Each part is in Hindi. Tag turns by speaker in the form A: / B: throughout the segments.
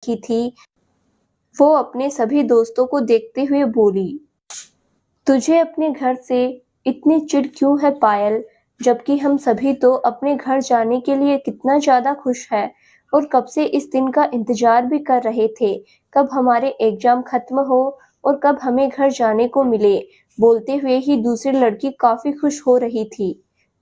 A: की थी, वो अपने सभी दोस्तों को देखते हुए बोली, तुझे अपने घर से इतनी चिढ़ क्यों है पायल, जबकि हम सभी तो अपने घर जाने के लिए कितना ज्यादा खुश है और कब से इस दिन का इंतजार भी कर रहे थे, कब हमारे एग्जाम खत्म हो और कब हमें घर जाने को मिले। बोलते हुए ही दूसरी लड़की काफी खुश हो रही थी।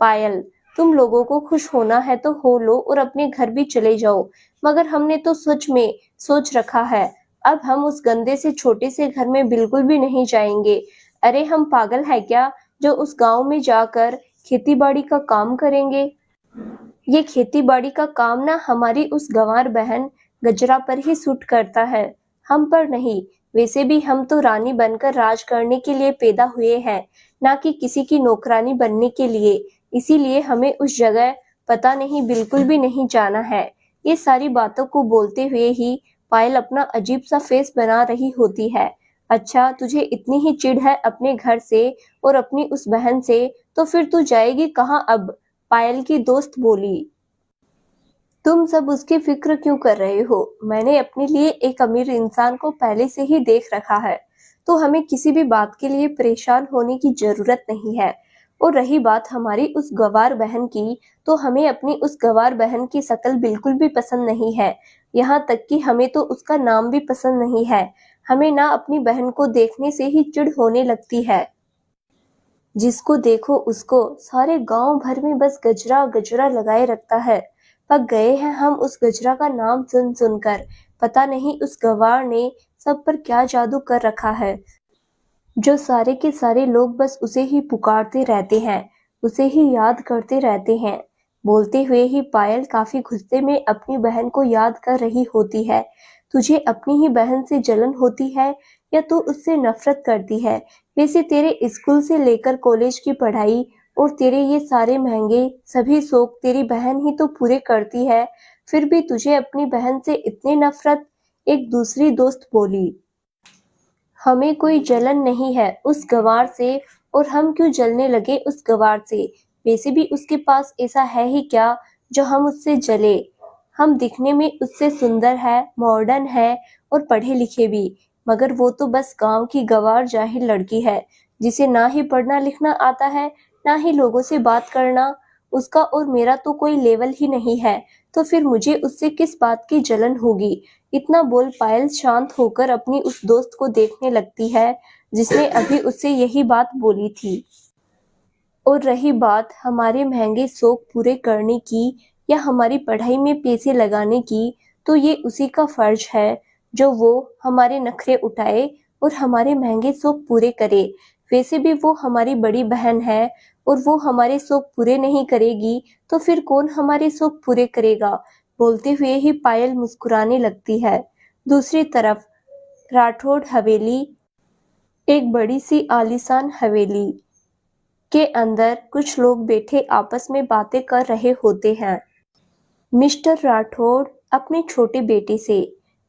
A: पायल, तुम लोगों को खुश होना है तो हो लो और अपने घर भी चले जाओ, मगर हमने तो सच में सोच रखा है, अब हम उस गंदे से छोटे से घर में बिल्कुल भी नहीं जाएंगे। अरे हम पागल है क्या, जो उस गांव में जाकर खेती-बाड़ी का काम करेंगे। ये खेती-बाड़ी का काम ना हमारी उस गंवार बहन गजरा पर ही सूट करता है, हम पर नहीं। वैसे भी हम तो रानी बनकर राज करने के लिए पैदा हुए हैं, ना कि किसी की नौकरानी बनने के लिए। इसीलिए हमें उस जगह पता नहीं, बिल्कुल भी नहीं जाना है। ये सारी बातों को बोलते हुए ही पायल अपना अजीब सा फेस बना रही होती है। अच्छा, तुझे इतनी ही चिढ़ है अपने घर से और अपनी उस बहन से, तो फिर तू जाएगी कहाँ अब? पायल की दोस्त बोली। तुम सब उसकी फिक्र क्यों कर रहे हो? मैंने अपने लिए एक अमीर इंसान को पहले से ही देख रखा है, तो हमें किसी भी बात के लिए परेशान होने की जरूरत नहीं है। और रही बात हमारी उस गवार बहन की, तो हमें अपनी उस गवार बहन की शक्ल बिल्कुल भी पसंद नहीं है। यहाँ तक कि हमें तो उसका नाम भी पसंद नहीं है। हमें ना अपनी बहन को देखने से ही चिढ़ होने लगती है। जिसको देखो उसको सारे गांव भर में बस गजरा गजरा लगाए रखता है। पक गए हैं हम उस गजरा का नाम सुन सुनकर। पता नहीं उस गवार ने सब पर क्या जादू कर रखा है, जो सारे के सारे लोग बस उसे ही पुकारते रहते हैं, उसे ही याद करते रहते हैं। बोलते हुए ही पायल काफी गुस्से में अपनी बहन को याद कर रही होती है। तुझे अपनी ही बहन से जलन होती है या तू उससे नफरत करती है? वैसे तेरे स्कूल से लेकर कॉलेज की पढ़ाई और तेरे ये सारे महंगे सभी शौक तेरी बहन ही तो पूरे करती है, फिर भी तुझे अपनी बहन से इतनी नफरत? एक दूसरी दोस्त बोली। हमें कोई जलन नहीं है उस गंवार से, और हम क्यों जलने लगे उस गंवार से? वैसे भी उसके पास ऐसा है ही क्या जो हम उससे जले? हम दिखने में उससे सुंदर है, मॉडर्न है और पढ़े लिखे भी, मगर वो तो बस गांव की गंवार जाहिल लड़की है, जिसे ना ही पढ़ना लिखना आता है, ना ही लोगों से बात करना। उसका और मेरा तो कोई लेवल ही नहीं है, तो फिर मुझे उससे किस बात की जलन होगी? इतना बोल पायल शांत होकर अपनी उस दोस्त को देखने लगती है, जिसने अभी उससे यही बात बोली थी। और रही बात हमारे महंगे शौक पूरे करने की या हमारी पढ़ाई में पैसे लगाने की, तो ये उसी का फर्ज है जो वो हमारे नखरे उठाए और हमारे महंगे शौक पूरे करे। वैसे भी वो हमारी बड़ी बहन है, और वो हमारे शौक पूरे नहीं करेगी तो फिर कौन हमारे शौक पूरे करेगा? बोलते हुए ही पायल मुस्कुराने लगती है। दूसरी तरफ राठौड़ हवेली, एक बड़ी सी आलीशान हवेली के अंदर कुछ लोग बैठे आपस में बातें कर रहे होते हैं। मिस्टर राठौड़ अपने छोटे बेटे से,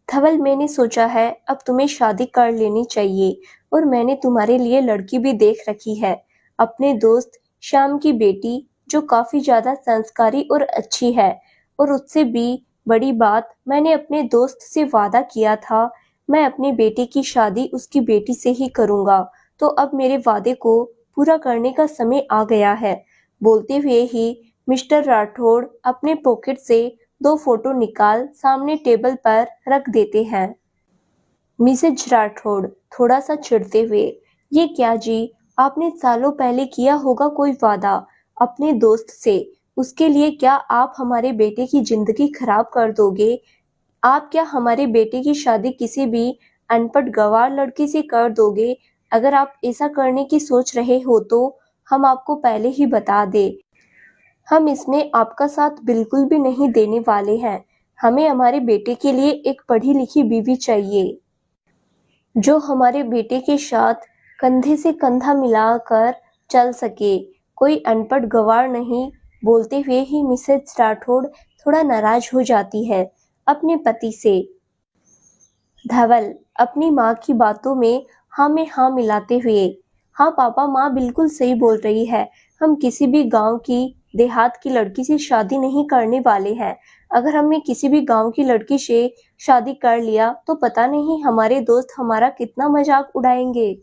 A: धवल मैंने सोचा है अब तुम्हें शादी कर लेनी चाहिए, और मैंने तुम्हारे लिए लड़की भी देख रखी है, अपने दोस्त श्याम की बेटी, जो काफी ज्यादा संस्कारी और अच्छी है। और उससे भी बड़ी बात, मैंने अपने दोस्त से वादा किया था मैं अपने बेटे की शादी उसकी बेटी से ही करूंगा, तो अब मेरे वादे को पूरा करने का समय आ गया है। बोलते हुए ही मिस्टर राठौड़ अपने पॉकेट से 2 फोटो निकाल सामने टेबल पर रख देते हैं। मिसेज राठौड़ थोड़ा सा चिढ़ते हुए, ये क्या जी, आपने सालों पहले किया होगा कोई वादा अपने दोस्त से, उसके लिए क्या आप हमारे बेटे की जिंदगी खराब कर दोगे? आप क्या हमारे बेटे की शादी किसी भी अनपढ़ गंवार लड़की से कर दोगे? अगर आप ऐसा करने की सोच रहे हो तो हम आपको पहले ही बता दें, हम इसमें आपका साथ बिल्कुल भी नहीं देने वाले हैं। हमें हमारे बेटे के लिए एक पढ़ी लिखी बीवी चाहिए, जो हमारे बेटे के साथ कंधे से कंधा मिलाकर चल सके, कोई अनपढ़ गंवार नहीं। बोलते हुए ही मिसेज राठौड़ थोड़ा नाराज हो जाती है अपने पति से। धवल अपनी माँ की बातों में हाँ में हाँ मिलाते हुए, हाँ पापा, माँ बिल्कुल सही बोल रही है, हम किसी भी गांव की देहात की लड़की से शादी नहीं करने वाले हैं। अगर हमने किसी भी गांव की लड़की से शादी कर लिया तो पता नहीं हमारे दोस्त हमारा कितना मजाक उड़ाएंगे,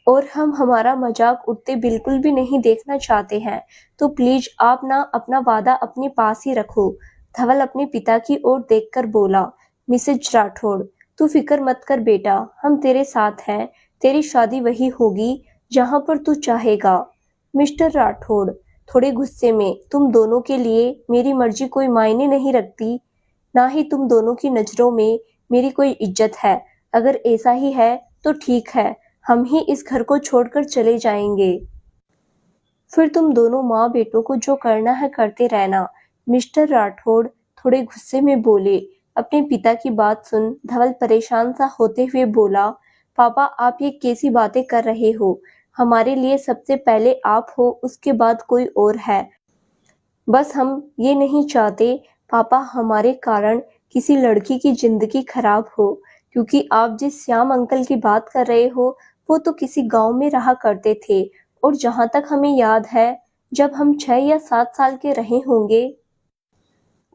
A: और हम हमारा मजाक उड़ते बिल्कुल भी नहीं देखना चाहते हैं। तो प्लीज आप ना अपना वादा अपने पास ही रखो। धवल अपने पिता की ओर देखकर बोला। मिसेज राठौड़, तू फिक्र मत कर बेटा, हम तेरे साथ हैं। तेरी शादी वही होगी जहां पर तू चाहेगा। मिस्टर राठौड़, थोड़े गुस्से में, तुम दोनों के लिए मेरी मर्जी कोई मायने नहीं रखती, ना ही तुम दोनों की नजरों में मेरी कोई इज्जत है। अगर ऐसा ही है तो ठीक है, हम ही इस घर को छोड़कर चले जाएंगे। फिर तुम दोनों माँ बेटों को जो करना है करते रहना। मिस्टर राठौड़ थोड़े गुस्से में बोले। अपने पिता की बात सुन धवल परेशान सा होते हुए बोला, पापा आप ये कैसी बातें कर रहे हो? हमारे लिए सबसे पहले आप हो, उसके बाद कोई और है। बस हम ये नहीं चाहते पापा हमारे कारण किसी लड़की की जिंदगी खराब हो, क्योंकि आप जिस श्याम अंकल की बात कर रहे हो वो तो किसी गांव में रहा करते थे, और जहां तक हमें याद है जब हम 6 या 7 साल के रहे होंगे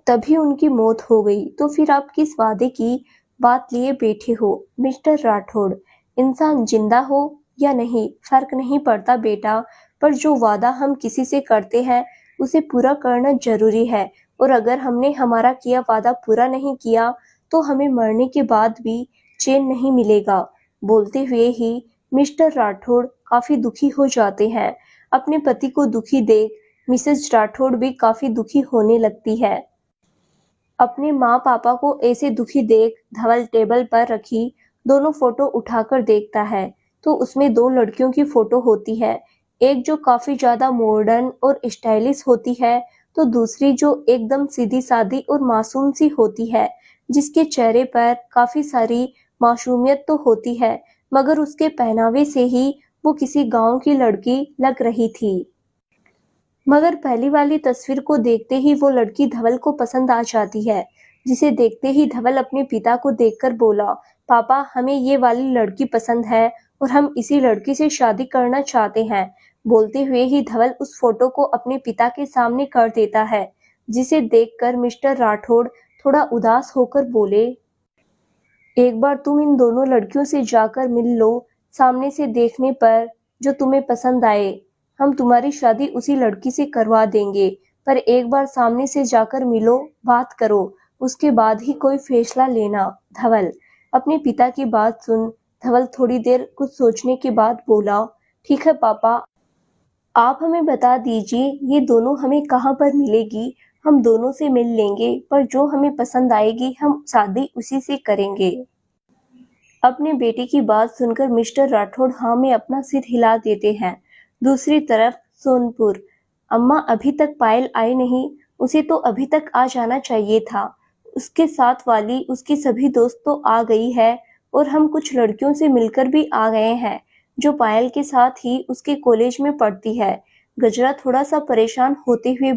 A: तभी उनकी मौत हो गई। तो फिर आप किस वादे की बात लिए बैठे हो? मिस्टर राठौड़, इंसान जिंदा हो या नहीं फर्क नहीं पड़ता बेटा, पर जो वादा हम किसी से करते हैं उसे पूरा करना जरूरी है, और अगर हमने हमारा किया वादा पूरा नहीं किया तो हमें मरने के बाद भी चैन नहीं मिलेगा। बोलते हुए ही मिस्टर राठौड़ काफी दुखी हो जाते हैं। अपने पति को दुखी देख मिसेज राठौड़ भी काफी दुखी होने लगती है। अपने माँ पापा को ऐसे दुखी देख धवल टेबल पर रखी दोनों फोटो उठाकर देखता है तो उसमें 2 लड़कियों की फोटो होती है। एक जो काफी ज्यादा मॉडर्न और स्टाइलिश होती है, तो दूसरी जो एकदम सीधी सादी और मासूम सी होती है, जिसके चेहरे पर काफी सारी मासूमियत तो होती है, मगर उसके पहनावे से ही वो किसी गांव की लड़की लग रही थी। मगर पहली वाली तस्वीर को देखते ही वो लड़की धवल को पसंद आ जाती है, जिसे देखते ही धवल अपने पिता को देखकर बोला, पापा हमें ये वाली लड़की पसंद है और हम इसी लड़की से शादी करना चाहते हैं। बोलते हुए ही धवल उस फोटो को अपने पिता के सामने कर देता है, जिसे देखकर मिस्टर राठौड़ थोड़ा उदास होकर बोले, एक बार तुम इन दोनों लड़कियों से जाकर मिल लो, सामने से देखने पर जो तुम्हें पसंद आए हम तुम्हारी शादी उसी लड़की से करवा देंगे, पर एक बार सामने से जाकर मिलो, बात करो, उसके बाद ही कोई फैसला लेना। धवल अपने पिता की बात सुन धवल थोड़ी देर कुछ सोचने के बाद बोला, ठीक है पापा, आप हमें बता दीजिए ये दोनों हमें कहाँ पर मिलेगी, हम दोनों से मिल लेंगे, पर जो हमें पसंद आएगी हम शादी उसी से करेंगे। अपने बेटे की बात सुनकर मिस्टर राठौड़ हाँ में अपना सिर हिला देते हैं। दूसरी तरफ सोनपुर, अम्मा अभी तक पायल आई नहीं, उसे तो अभी तक आ जाना चाहिए था। उसके साथ वाली उसकी सभी दोस्त तो आ गई है, और हम कुछ लड़कियों से मिलकर भी आ गए हैं जो पायल के साथ ही उसके कॉलेज में पढ़ती है। गजरा थोड़ा सा परेशान होते हुए